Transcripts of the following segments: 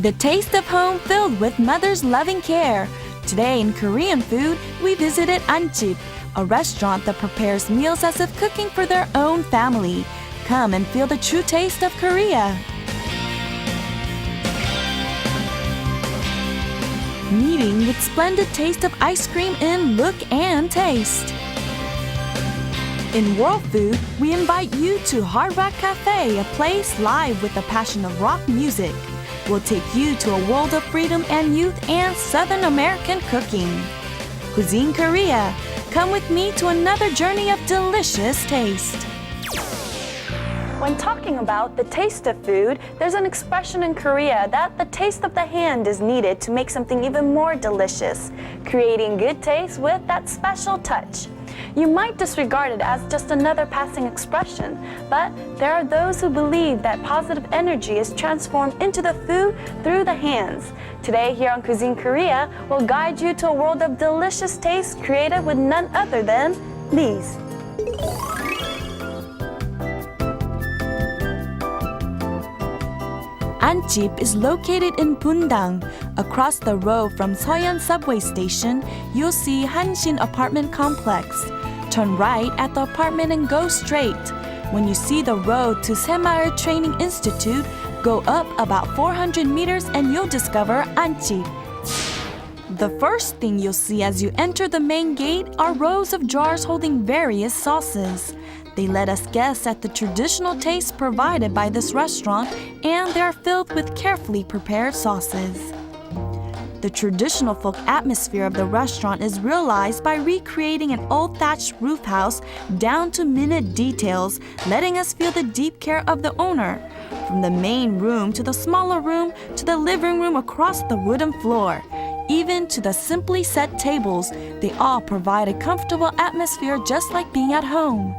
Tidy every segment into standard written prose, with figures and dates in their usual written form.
The taste of home filled with mother's loving care. Today in Korean food, we visited Anjip, a restaurant that prepares meals as if cooking for their own family. Come and feel the true taste of Korea. Meeting with splendid taste of ice cream in look and taste. In World Food, we invite you to Hard Rock Cafe, a place live with the passion of rock music. We'll take you to a world of freedom and youth and Southern American cooking. Cuisine Korea, come with me to another journey of delicious taste. When talking about the taste of food, there's an expression in Korea that the taste of the hand is needed to make something even more delicious, creating good taste with that special touch. You might disregard it as just another passing expression, but there are those who believe that positive energy is transformed into the food through the hands. Today here on Cuisine Korea, we'll guide you to a world of delicious taste created with none other than these. Anjip is located in Bundang. Across the road from Seoyeon subway station, you'll see Hanshin apartment complex. Turn right at the apartment and go straight. When you see the road to Semail Training Institute, go up about 400 meters and you'll discover Anjip. The first thing you'll see as you enter the main gate are rows of jars holding various sauces. They let us guess at the traditional taste provided by this restaurant, and they are filled with carefully prepared sauces. The traditional folk atmosphere of the restaurant is realized by recreating an old thatched roof house down to minute details, letting us feel the deep care of the owner. From the main room to the smaller room to the living room across the wooden floor. Even to the simply set tables, they all provide a comfortable atmosphere just like being at home.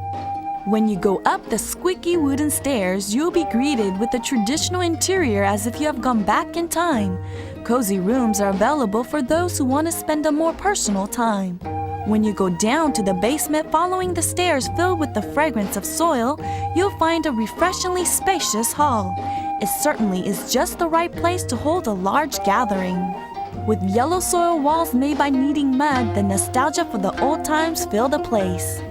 When you go up the squeaky wooden stairs, you'll be greeted with the traditional interior as if you have gone back in time. Cozy rooms are available for those who want to spend a more personal time. When you go down to the basement following the stairs filled with the fragrance of soil, you'll find a refreshingly spacious hall. It certainly is just the right place to hold a large gathering. With yellow soil walls made by kneading mud, the nostalgia for the old times fill the place.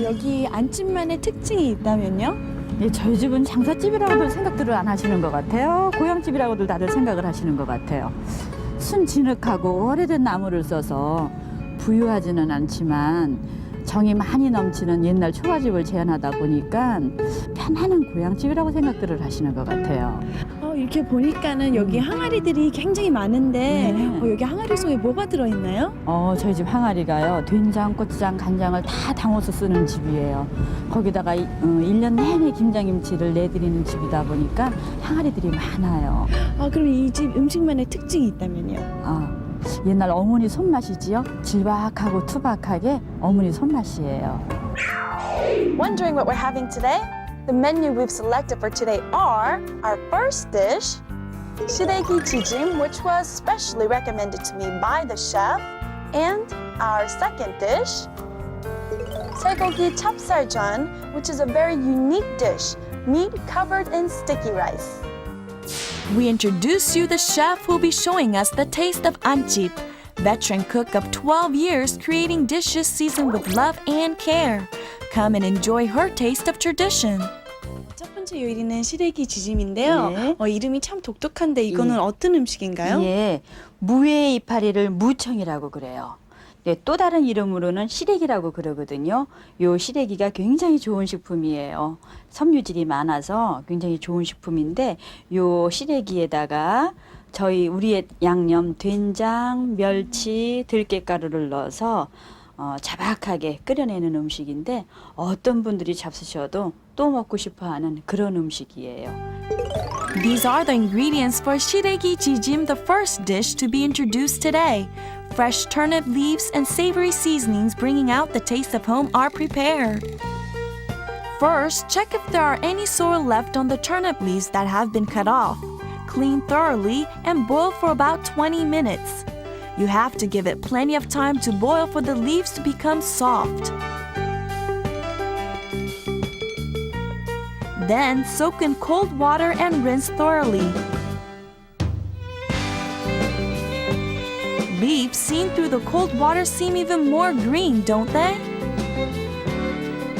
여기 안집만의 특징이 있다면요? 예, 저희 집은 장사집이라고도 생각들을 안 하시는 것 같아요. 고향집이라고도 다들 생각을 하시는 것 같아요. 순진흙하고 오래된 나무를 써서 부유하지는 않지만 정이 많이 넘치는 옛날 초가집을 재현하다 보니까 편안한 고향집이라고 생각들을 하시는 것 같아요. 이렇게 보니까는 여기 항아리들이 굉장히 많은데 여기 항아리 속에 뭐가 들어있나요? 저희 집 항아리가요. 된장, 고추장, 간장을 다 담아서 쓰는 집이에요. 거기다가 1년 내내 김장김치를 내드리는 집이다 보니까 항아리들이 많아요. 그럼 이 집 음식만의 특징이 있다면요? 옛날 어머니 손맛이지요. 질박하고 투박하게 어머니 손맛이에요. Wondering what we're having today? The menu we've selected for today are our first dish, 시래기 지짐, which was specially recommended to me by the chef, and our second dish, 쇠고기 찹쌀전, which is a very unique dish, meat covered in sticky rice. We introduce you the chef who will be showing us the taste of Anjip, veteran cook of 12 years creating dishes seasoned with love and care. Come and enjoy her taste of tradition. 첫 번째 요리는 시래기 지짐인데요. 네. 이름이 참 독특한데 이거는 어떤 음식인가요? 예, 무의 이파리를 무청이라고 그래요. 네, 또 다른 이름으로는 시래기라고 그러거든요. 요 시래기가 굉장히 좋은 식품이에요. 섬유질이 많아서 굉장히 좋은 식품인데 요 시래기에다가 우리의 양념 된장, 멸치, 들깨가루를 넣어서 자박하게 끓여내는 음식인데 어떤 분들이 잡수셔도 또 먹고 싶어하는 그런 음식이에요. These are the ingredients for 시래기 지짐, the first dish to be introduced today. Fresh turnip leaves and savory seasonings bringing out the taste of home are prepared. First, check if there are any soil left on the turnip leaves that have been cut off. Clean thoroughly and boil for about 20 minutes. You have to give it plenty of time to boil for the leaves to become soft. Then soak in cold water and rinse thoroughly. seen through the cold water seem even more green, don't they?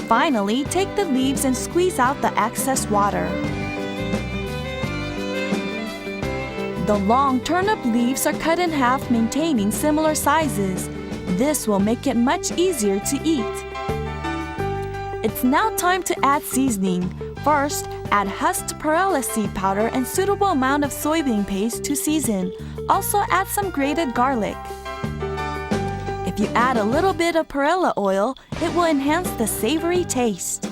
Finally, take the leaves and squeeze out the excess water. The long turnip leaves are cut in half, maintaining similar sizes. This will make it much easier to eat. It's now time to add seasoning. First, add husked perilla seed powder and suitable amount of soybean paste to season. Also add some grated garlic. If you add a little bit of perilla oil, it will enhance the savory taste.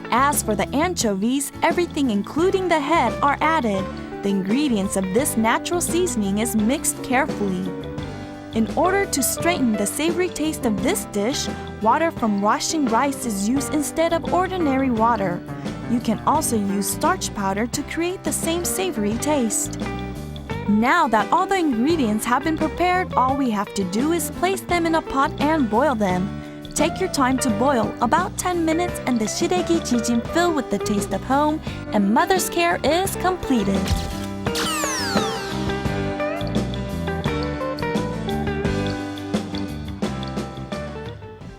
As for the anchovies, everything including the head are added. The ingredients of this natural seasoning is mixed carefully. In order to straighten the savory taste of this dish, water from washing rice is used instead of ordinary water. You can also use starch powder to create the same savory taste. Now that all the ingredients have been prepared, all we have to do is place them in a pot and boil them. Take your time to boil, about 10 minutes, and the 시래기 지짐 filled with the taste of home and mother's care is completed.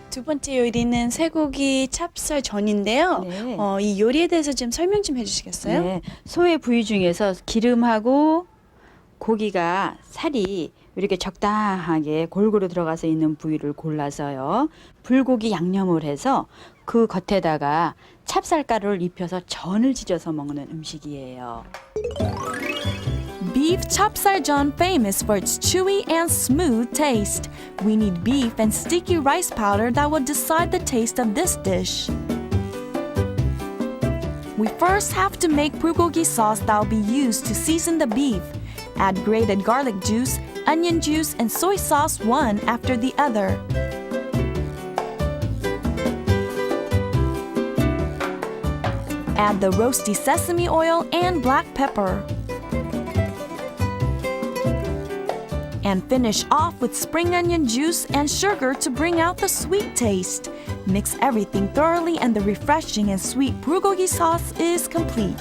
두 번째 요리는 쇠고기 찹쌀전인데요. 네. 이 요리에 대해서 좀 설명 좀 해주시겠어요? 네, 소의 부위 중에서 기름하고 고기가 살이 이렇게 적당하게 골고루 들어가서 있는 부위를 골라서요. 불고기 양념을 해서 그 겉에다가 찹쌀가루를 입혀서 전을 지져서 먹는 음식이에요. Beef chapsaljeon famous for its chewy and smooth taste. We need beef and sticky rice powder that will decide the taste of this dish. We first have to make bulgogi sauce that will be used to season the beef. Add grated garlic juice, onion juice, and soy sauce one after the other. Add the roasty sesame oil and black pepper. And finish off with spring onion juice and sugar to bring out the sweet taste. Mix everything thoroughly and the refreshing and sweet bulgogi sauce is complete.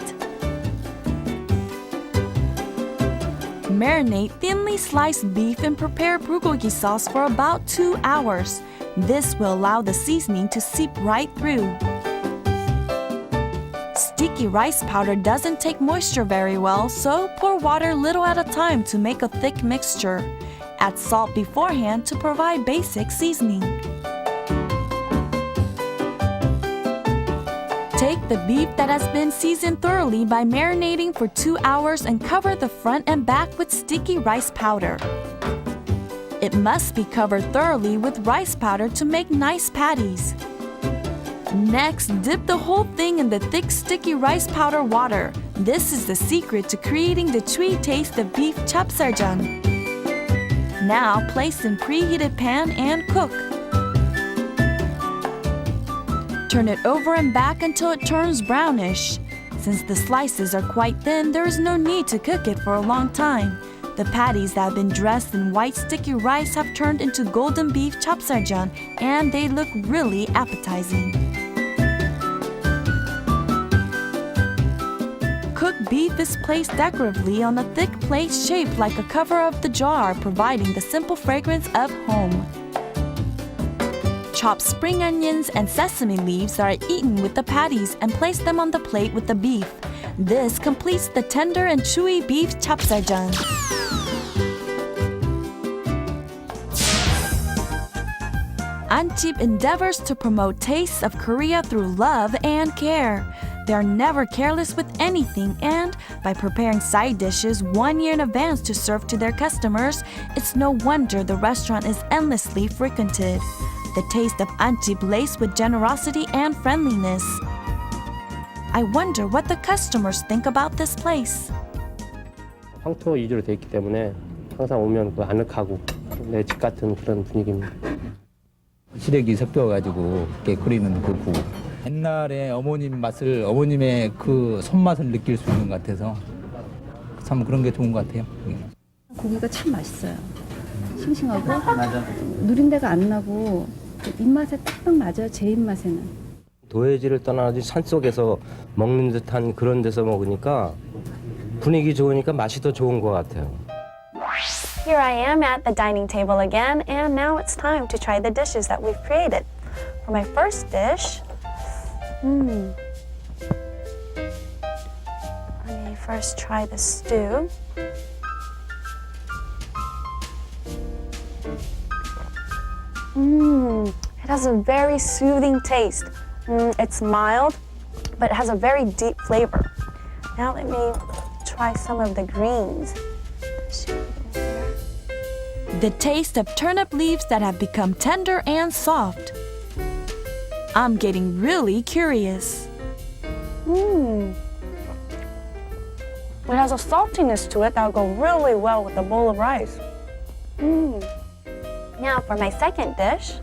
Marinate thinly sliced beef and prepare bulgogi sauce for about 2 hours. This will allow the seasoning to seep right through. Sticky rice powder doesn't take moisture very well, so pour water little at a time to make a thick mixture. Add salt beforehand to provide basic seasoning. Take the beef that has been seasoned thoroughly by marinating for 2 hours and cover the front and back with sticky rice powder. It must be covered thoroughly with rice powder to make nice patties. Next, dip the whole thing in the thick sticky rice powder water. This is the secret to creating the chewy taste of beef chapsaljeon. Now place in preheated pan and cook. Turn it over and back until it turns brownish. Since the slices are quite thin, there is no need to cook it for a long time. The patties that have been dressed in white sticky rice have turned into golden beef chapsaljeon, and they look really appetizing. Cooked beef is placed decoratively on a thick plate shaped like a cover of the jar, providing the simple fragrance of home. Chop spring onions and sesame leaves are eaten with the patties and place them on the plate with the beef. This completes the tender and chewy beef chapsaljeon. Anchip endeavors to promote tastes of Korea through love and care. They are never careless with anything, and by preparing side dishes 1 year in advance to serve to their customers, it's no wonder the restaurant is endlessly frequented. The taste of Anchip laced with generosity and friendliness. I wonder what the customers think about this place. 황토 위주로 돼 있기 때문에 항상 오면 그 아늑하고 내 집 같은 그런 분위기입니다. 시래기 섞여가지고 이렇게 끓이는 그 국. 옛날에 어머님 맛을, 어머님의 그 손맛을 느낄 수 있는 것 같아서 참 그런 게 좋은 것 같아요. 고기가 참 맛있어요. 싱싱하고 누린내가 안 나고 입맛에 딱 맞아요. 제 입맛에는. 도해지를 떠나서 산속에서 먹는 듯한 그런 데서 먹으니까 분위기 좋으니까 맛이 더 좋은 것 같아요. Here I am at the dining table again, and now it's time to try the dishes that we've created. For my first dish, let me first try the stew. It has a very soothing taste. It's mild, but it has a very deep flavor. Now let me try some of the greens. The taste of turnip leaves that have become tender and soft. I'm getting really curious. It has a saltiness to it that'll go really well with a bowl of rice. Now for my second dish.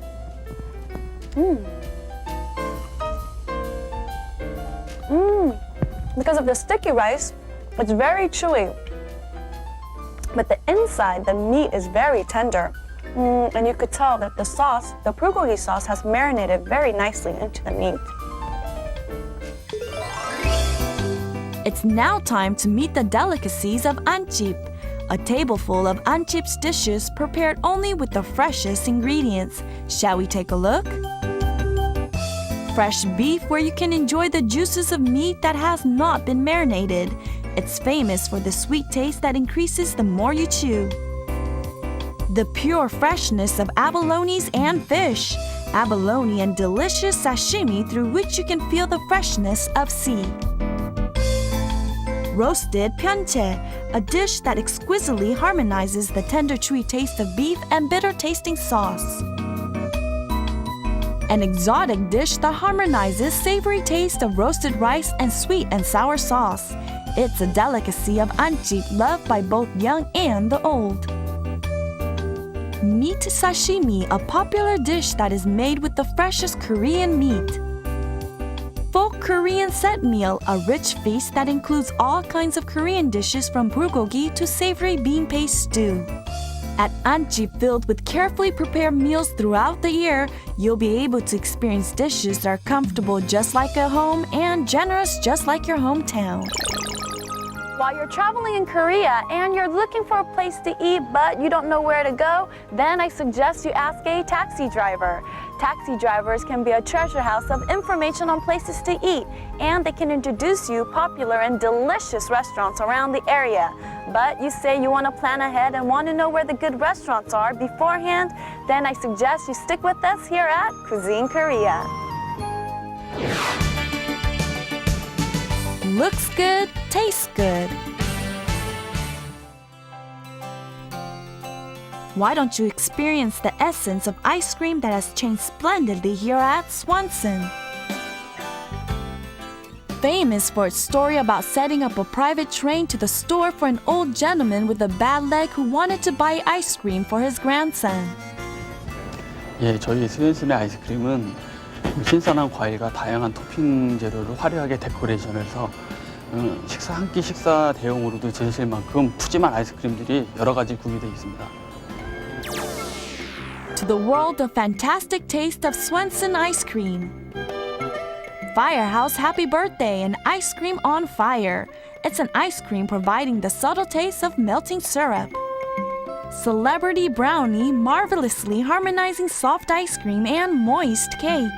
Because of the sticky rice, it's very chewy. But the inside, the meat is very tender. And you could tell that the sauce, the bulgogi sauce, has marinated very nicely into the meat. It's now time to meet the delicacies of anchip, a tableful of anchip's dishes prepared only with the freshest ingredients. Shall we take a look? Fresh beef where you can enjoy the juices of meat that has not been marinated. It's famous for the sweet taste that increases the more you chew. The pure freshness of abalones and fish. Abalone and delicious sashimi through which you can feel the freshness of sea. Roasted pyeonche, a dish that exquisitely harmonizes the tender chewy taste of beef and bitter tasting sauce. An exotic dish that harmonizes savory taste of roasted rice and sweet and sour sauce. It's a delicacy of anchip loved by both young and the old. Meat sashimi, a popular dish that is made with the freshest Korean meat. Folk Korean set meal, a rich feast that includes all kinds of Korean dishes from bulgogi to savory bean paste stew. At anchip filled with carefully prepared meals throughout the year, you'll be able to experience dishes that are comfortable just like at home and generous just like your hometown. While you're traveling in Korea and you're looking for a place to eat but you don't know where to go, then I suggest you ask a taxi driver. Taxi drivers can be a treasure house of information on places to eat, and they can introduce you popular and delicious restaurants around the area. But you say you want to plan ahead and want to know where the good restaurants are beforehand, then I suggest you stick with us here at Cuisine Korea. Looks good, tastes good. Why don't you experience the essence of ice cream that has changed splendidly here at Swanson? Famous for its story about setting up a private train to the store for an old gentleman with a bad leg who wanted to buy ice cream for his grandson. 예, 저희 스웨덴의 아이스크림은 신선한 과일과 다양한 토핑 재료를 화려하게 데코레이션해서 한 끼 식사 대용으로도 드실 만큼 푸짐한 아이스크림들이 여러 가지 구비되어 있습니다. To the world of fantastic taste of Swenson ice cream. Firehouse Happy Birthday and Ice Cream on Fire. It's an ice cream providing the subtle taste of melting syrup. Celebrity Brownie, marvelously harmonizing soft ice cream and moist cake.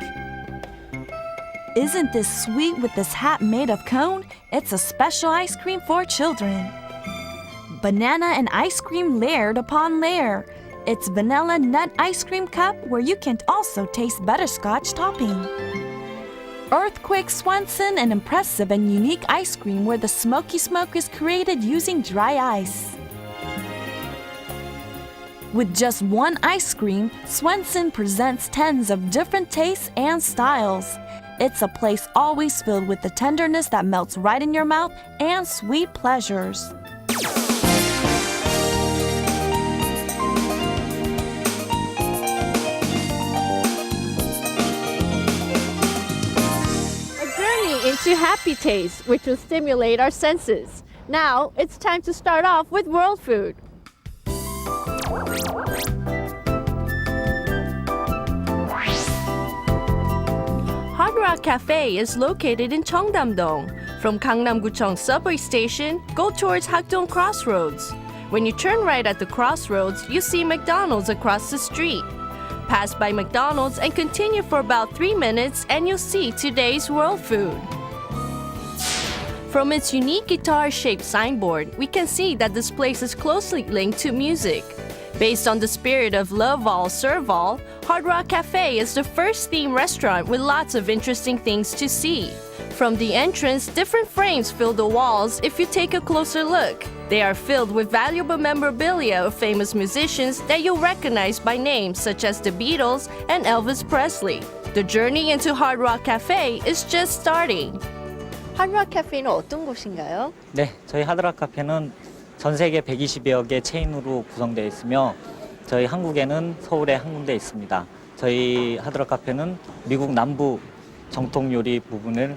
Isn't this sweet with this hat made of cone? It's a special ice cream for children. Banana and ice cream layered upon layer. It's vanilla nut ice cream cup where you can also taste butterscotch topping. Earthquake Swanson, an impressive and unique ice cream where the smoky smoke is created using dry ice. With just one ice cream, Swenson presents tens of different tastes and styles. It's a place always filled with the tenderness that melts right in your mouth and sweet pleasures. Into happy taste, which will stimulate our senses. Now, it's time to start off with world food. Hard Rock Cafe is located in Cheongdam-dong. From Gangnam-gucheong subway station, go towards Hakdong Crossroads. When you turn right at the crossroads, you see McDonald's across the street. Pass by McDonald's and continue for about 3 minutes and you'll see today's world food. From its unique guitar-shaped signboard, we can see that this place is closely linked to music. Based on the spirit of love all, serve all, Hard Rock Cafe is the first themed restaurant with lots of interesting things to see. From the entrance, different frames fill the walls if you take a closer look. They are filled with valuable memorabilia of famous musicians that you'll recognize by names such as the Beatles and Elvis Presley. The journey into Hard Rock Cafe is just starting. 하드락 카페는 어떤 곳인가요? 네, 저희 하드락 카페는 전 세계 120여 개 체인으로 구성되어 있으며 저희 한국에는 서울에 한 군데 있습니다. 저희 하드락 카페는 미국 남부 정통 요리 부분을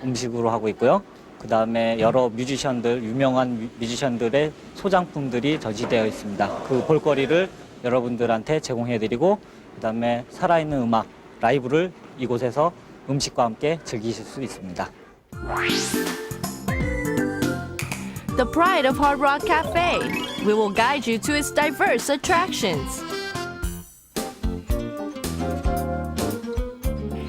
음식으로 하고 있고요. 그 다음에 여러 뮤지션들, 유명한 뮤지션들의 소장품들이 전시되어 있습니다. 그 볼거리를 여러분들한테 제공해드리고 그 다음에 살아있는 음악, 라이브를 이곳에서 음식과 함께 즐기실 수 있습니다. The pride of Hard Rock Cafe. We will guide you to its diverse attractions.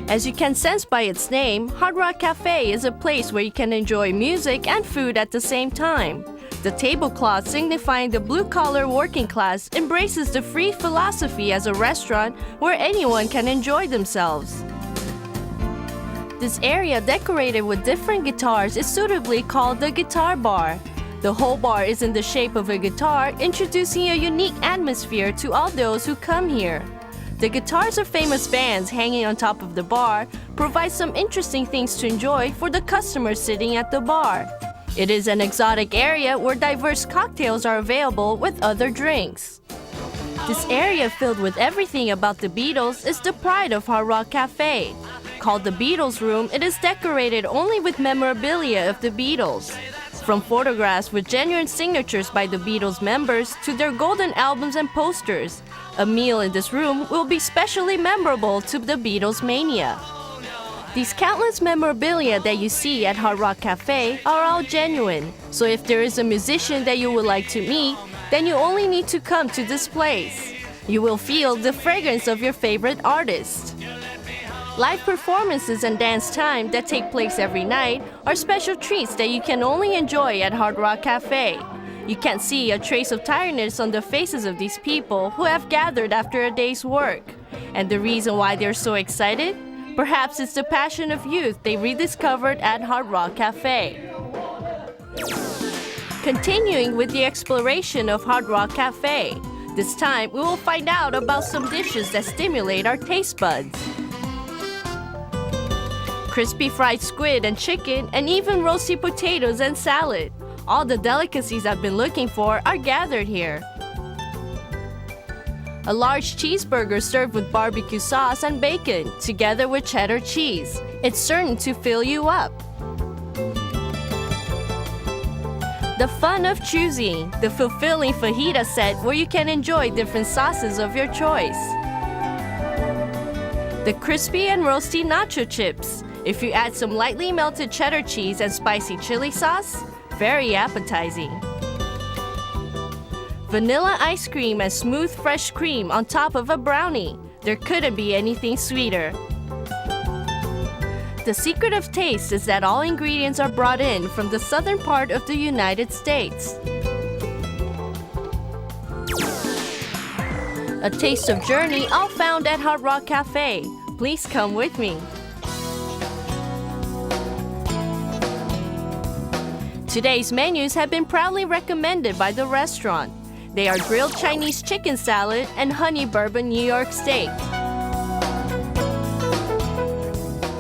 As you can sense by its name, Hard Rock Cafe is a place where you can enjoy music and food at the same time. The tablecloth signifying the blue-collar working class embraces the free philosophy as a restaurant where anyone can enjoy themselves. This area decorated with different guitars is suitably called the guitar bar. The whole bar is in the shape of a guitar, introducing a unique atmosphere to all those who come here. The guitars of famous bands hanging on top of the bar provide some interesting things to enjoy for the customers sitting at the bar. It is an exotic area where diverse cocktails are available with other drinks. This area filled with everything about the Beatles is the pride of Hard Rock Cafe. Called the Beatles Room, it is decorated only with memorabilia of the Beatles. From photographs with genuine signatures by the Beatles members to their golden albums and posters, a meal in this room will be specially memorable to the Beatles mania. These countless memorabilia that you see at Hard Rock Cafe are all genuine, so if there is a musician that you would like to meet, then you only need to come to this place. You will feel the fragrance of your favorite artist. Live performances and dance time that take place every night are special treats that you can only enjoy at Hard Rock Cafe. You can't see a trace of tiredness on the faces of these people who have gathered after a day's work. And the reason why they're so excited? Perhaps it's the passion of youth they rediscovered at Hard Rock Cafe. Continuing with the exploration of Hard Rock Cafe, this time we will find out about some dishes that stimulate our taste buds. Crispy fried squid and chicken, and even roasty potatoes and salad. All the delicacies I've been looking for are gathered here. A large cheeseburger served with barbecue sauce and bacon, together with cheddar cheese. It's certain to fill you up. The fun of choosing, the fulfilling fajita set where you can enjoy different sauces of your choice. The crispy and roasty nacho chips. If you add some lightly melted cheddar cheese and spicy chili sauce, very appetizing. Vanilla ice cream and smooth fresh cream on top of a brownie. There couldn't be anything sweeter. The secret of taste is that all ingredients are brought in from the southern part of the United States. A taste of journey all found at Hard Rock Cafe. Please come with me. Today's menus have been proudly recommended by the restaurant. They are grilled Chinese chicken salad and honey bourbon New York steak.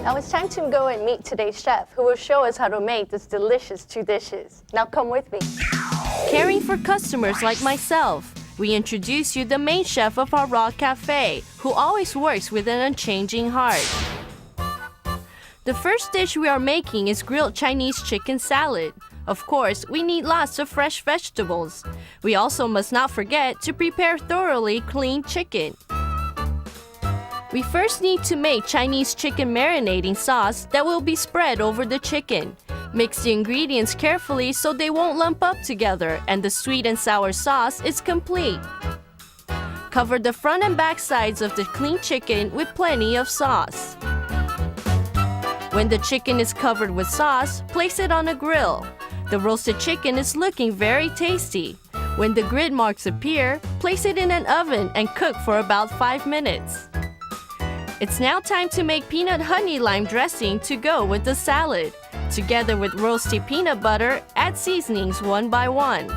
Now it's time to go and meet today's chef, who will show us how to make this delicious two dishes. Now come with me. Caring for customers like myself, we introduce you the main chef of Hard Rock Cafe, who always works with an unchanging heart. The first dish we are making is grilled Chinese chicken salad. Of course, we need lots of fresh vegetables. We also must not forget to prepare thoroughly clean chicken. We first need to make Chinese chicken marinating sauce that will be spread over the chicken. Mix the ingredients carefully so they won't lump up together and the sweet and sour sauce is complete. Cover the front and back sides of the cleaned chicken with plenty of sauce. When the chicken is covered with sauce, place it on a grill. The roasted chicken is looking very tasty. When the grid marks appear, place it in an oven and cook for about 5 minutes. It's now time to make peanut honey lime dressing to go with the salad. Together with roasty peanut butter, add seasonings one by one.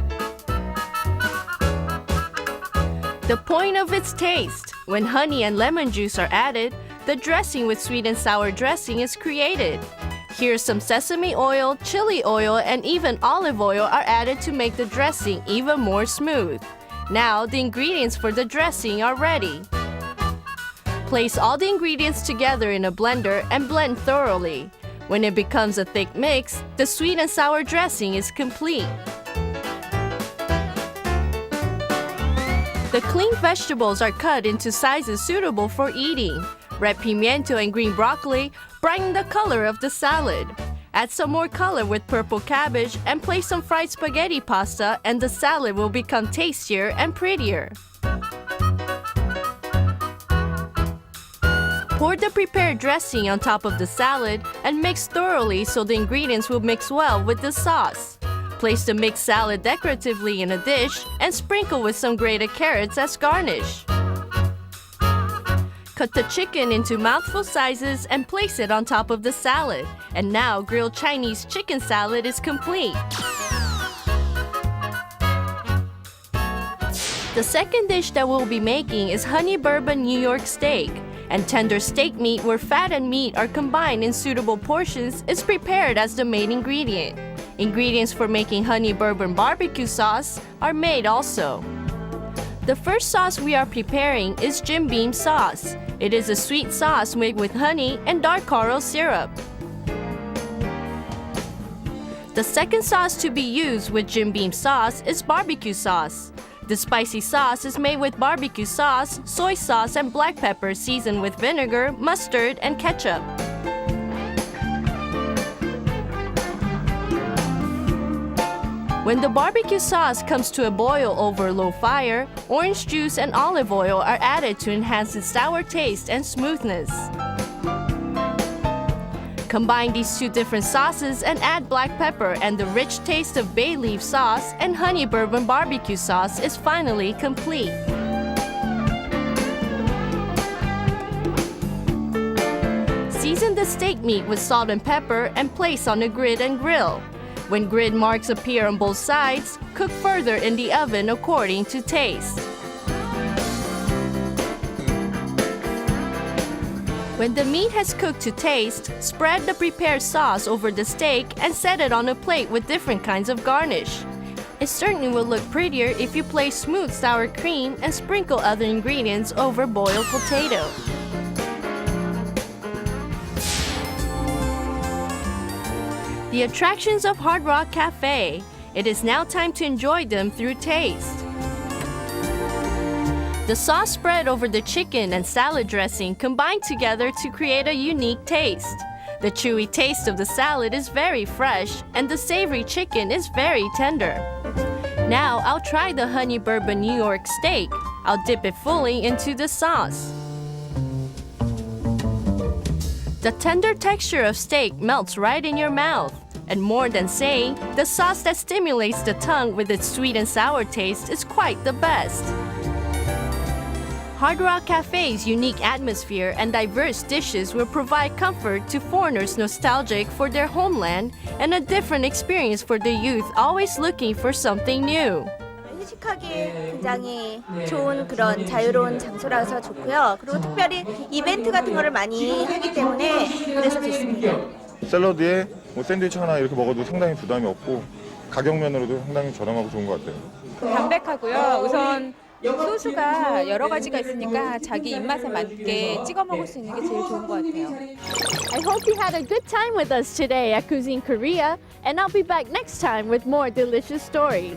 The point of its taste. When honey and lemon juice are added, the dressing with sweet and sour dressing is created. Here, some sesame oil, chili oil, and even olive oil are added to make the dressing even more smooth. Now, the ingredients for the dressing are ready. Place all the ingredients together in a blender and blend thoroughly. When it becomes a thick mix, the sweet and sour dressing is complete. The cleaned vegetables are cut into sizes suitable for eating. Red pimiento and green broccoli brighten the color of the salad. Add some more color with purple cabbage and place some fried spaghetti pasta and the salad will become tastier and prettier. Pour the prepared dressing on top of the salad and mix thoroughly so the ingredients will mix well with the sauce. Place the mixed salad decoratively in a dish and sprinkle with some grated carrots as garnish. Cut the chicken into mouthful sizes and place it on top of the salad. And now grilled Chinese chicken salad is complete. The second dish that we'll be making is honey bourbon New York steak. And tender steak meat where fat and meat are combined in suitable portions is prepared as the main ingredient. Ingredients for making honey bourbon barbecue sauce are made also. The first sauce we are preparing is Jim Beam sauce. It is a sweet sauce made with honey and dark coral syrup. The second sauce to be used with Jim Beam sauce is barbecue sauce. The spicy sauce is made with barbecue sauce, soy sauce, and black pepper seasoned with vinegar, mustard, and ketchup. When the barbecue sauce comes to a boil over a low fire, orange juice and olive oil are added to enhance its sour taste and smoothness. Combine these two different sauces and add black pepper, and the rich taste of bay leaf sauce and honey bourbon barbecue sauce is finally complete. Season the steak meat with salt and pepper and place on a grid and grill. When grid marks appear on both sides, cook further in the oven according to taste. When the meat has cooked to taste, spread the prepared sauce over the steak and set it on a plate with different kinds of garnish. It certainly will look prettier if you place smooth sour cream and sprinkle other ingredients over boiled potato. The attractions of Hard Rock Cafe. It is now time to enjoy them through taste. The sauce spread over the chicken and salad dressing combine together to create a unique taste. The chewy taste of the salad is very fresh and the savory chicken is very tender. Now I'll try the honey bourbon New York steak. I'll dip it fully into the sauce. The tender texture of steak melts right in your mouth. And more than saying, the sauce that stimulates the tongue with its sweet and sour taste is quite the best. Hard Rock Cafe's unique atmosphere and diverse dishes will provide comfort to foreigners nostalgic for their homeland and a different experience for the youth always looking for something new. 휴식하기 굉장히 좋은 그런 자유로운 장소라서 좋고요. 그리고 특별히 이벤트 같은 거를 많이 하기 때문에 그래서 좋습니다. 샐러드에 뭐 샌드위치 하나 이렇게 먹어도 상당히 부담이 없고 가격면으로도 상당히 저렴하고 좋은 것 같아요. 담백하고요. 우선 소스가 여러 가지가 있으니까 자기 입맛에 맞게 찍어 먹을 수 있는 게 제일 좋은 것 같아요. I hope you had a good time with us today at Cuisine Korea, and I'll be back next time with more delicious stories.